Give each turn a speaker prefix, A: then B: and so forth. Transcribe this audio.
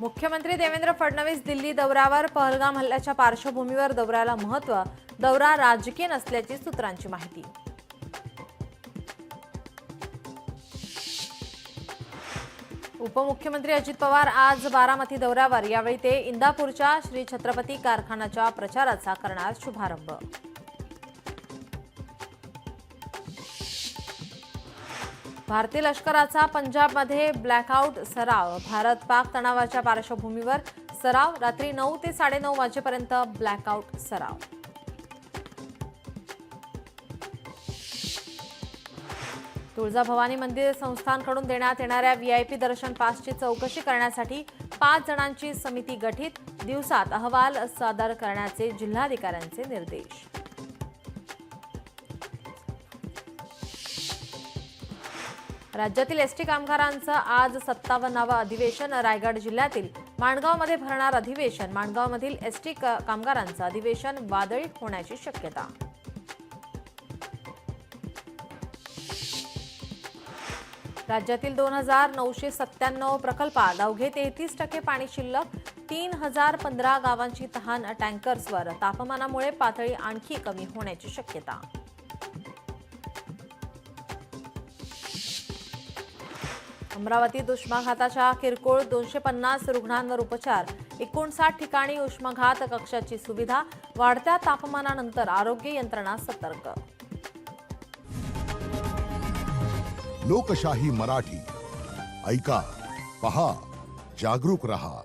A: मुख्यमंत्री देवेंद्र फडणवीस दिल्ली दौऱ्यावर पहलगाम हल्ल्याच्या पार्श्वभूमीवर दौऱ्याला महत्त्व, दौरा राजकीय नसल्याची सूत्रांची माहिती। उपमुख्यमंत्री अजित पवार आज बारामती दौऱ्यावर, यावेळी ते इंदापूरच्या श्री छत्रपती कारखान्याच्या प्रचाराचा करणार शुभारंभ। भारतीय लष्कराचा पंजाबमध्ये ब्लॅकआउट सराव। भारत पाक तणावाच्या पार्श्वभूमीवर सराव, रात्री 9 ते 9:30 वाजेपर्यंत ब्लॅकआउट सराव। तुळजाभवानी मंदिर संस्थानकडून देण्यात येणाऱ्या व्हीआयपी दर्शन पासची चौकशी करण्यासाठी 5 जणांची समिती गठीत, दिवसात अहवाल सादर करण्याचे जिल्हाधिकाऱ्यांचे निर्देश। राज्यातील एसटी कामगारांचं आज 57वे अधिवेशन। रायगड जिल्ह्यातील माणगावमध्ये भरणार अधिवेशन। माणगावमधील एसटी कामगारांचं अधिवेशन वादळी होण्याची शक्यता। राज्यातील 2997 प्रकल्पात अवघे 33% पाणी शिल्लक। 3015 गावांची तहान टँकर्सवर। तापमानामुळे पातळी आणखी कमी होण्याची शक्यता। अमरावतीत उष्माघाताच्या किरकोळ 250 रुग्णांवर उपचार। 59 ठिकाणी उष्माघात कक्षाची सुविधा। वाढत्या तापमानानंतर आरोग्य यंत्रणा सतर्क।
B: लोकशाही मराठी ऐका, पहा, जागरूक रहा।